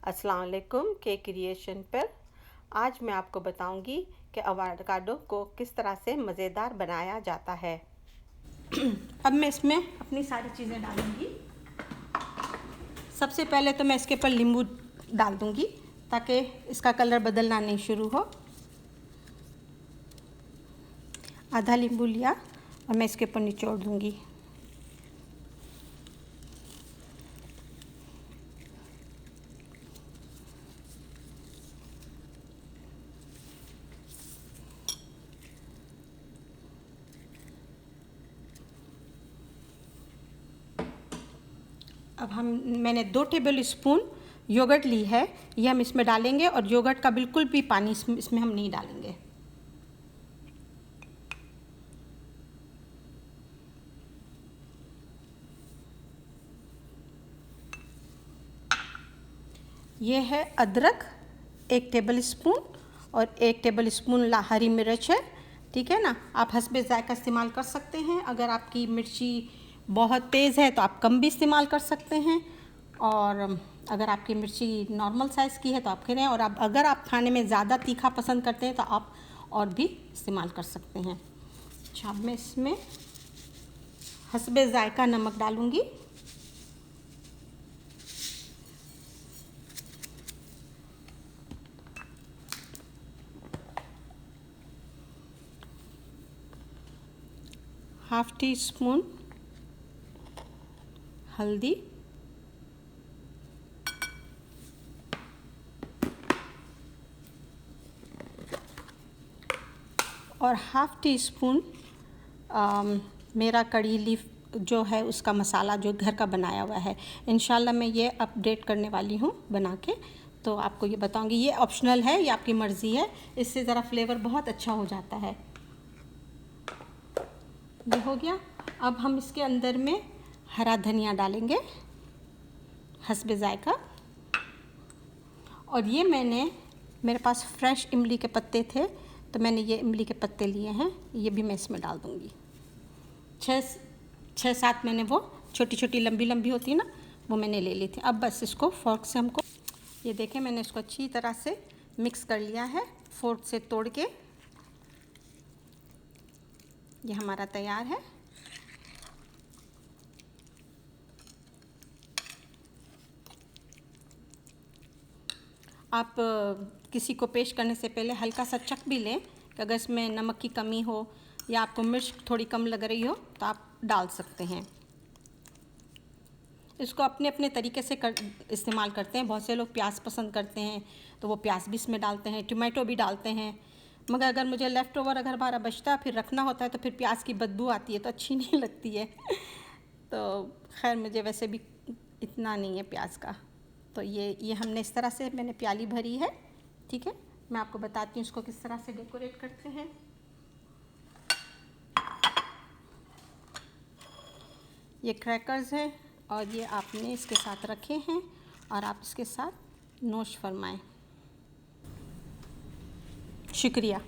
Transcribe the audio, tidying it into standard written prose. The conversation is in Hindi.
अस्सलाम वालेकुम के क्रिएशन पर आज मैं आपको बताऊंगी कि अवाकाडो को किस तरह से मज़ेदार बनाया जाता है। अब मैं इसमें अपनी सारी चीज़ें डालूंगी। सबसे पहले तो मैं इसके ऊपर नींबू डाल दूंगी ताकि इसका कलर बदलना नहीं शुरू हो। आधा नींबू लिया और मैं इसके ऊपर निचोड़ दूंगी। अब मैंने 2 टेबल स्पून योगर्ट ली है, ये हम इसमें डालेंगे और योगर्ट का बिल्कुल भी पानी इसमें हम नहीं डालेंगे। ये है अदरक 1 टेबल स्पून और 1 टेबल स्पून हरी मिर्च है, ठीक है ना। आप हस्बे ज़ायका इस्तेमाल कर सकते हैं। अगर आपकी मिर्ची बहुत तेज़ है तो आप कम भी इस्तेमाल कर सकते हैं, और अगर आपकी मिर्ची नॉर्मल साइज़ की है तो आप करें। और अगर आप खाने में ज़्यादा तीखा पसंद करते हैं तो आप और भी इस्तेमाल कर सकते हैं। अच्छा, अब मैं इसमें हस्बे ज़ायका नमक डालूँगी। ½ टी स्पून हल्दी, और ½ टी स्पून मेरा कड़ी लीफ जो है उसका मसाला जो घर का बनाया हुआ है। इंशाल्लाह मैं ये अपडेट करने वाली हूँ बना के, तो आपको ये बताऊंगी। ये ऑप्शनल है, ये आपकी मर्ज़ी है, इससे ज़रा फ्लेवर बहुत अच्छा हो जाता है। ये हो गया। अब हम इसके अंदर में हरा धनिया डालेंगे हस्बे ज़ायका, और ये मेरे पास फ्रेश इमली के पत्ते थे तो मैंने ये इमली के पत्ते लिए हैं, ये भी मैं इसमें डाल दूँगी। 6-7 मैंने वो छोटी छोटी लंबी लंबी होती है ना, वो मैंने ले ली थी। अब बस इसको फोर्क से हमको, ये देखें मैंने इसको अच्छी तरह से मिक्स कर लिया है फोर्क से तोड़ के। ये हमारा तैयार है। आप किसी को पेश करने से पहले हल्का सा चख भी लें कि अगर इसमें नमक की कमी हो या आपको मिर्च थोड़ी कम लग रही हो तो आप डाल सकते हैं। इसको अपने अपने तरीके से इस्तेमाल करते हैं। बहुत से लोग प्याज पसंद करते हैं तो वो प्याज भी इसमें डालते हैं, टमाटो भी डालते हैं। मगर अगर मुझे लेफ़्ट ओवर अगर हमारा बचता फिर रखना होता है तो फिर प्याज की बदबू आती है तो अच्छी नहीं लगती है। तो खैर मुझे वैसे भी इतना नहीं है प्याज का। तो ये हमने इस तरह से मैंने प्याली भरी है, ठीक है। मैं आपको बताती हूँ इसको किस तरह से डेकोरेट करते हैं। ये क्रैकर्स हैं और ये आपने इसके साथ रखे हैं और आप इसके साथ नोश फरमाएं। शुक्रिया।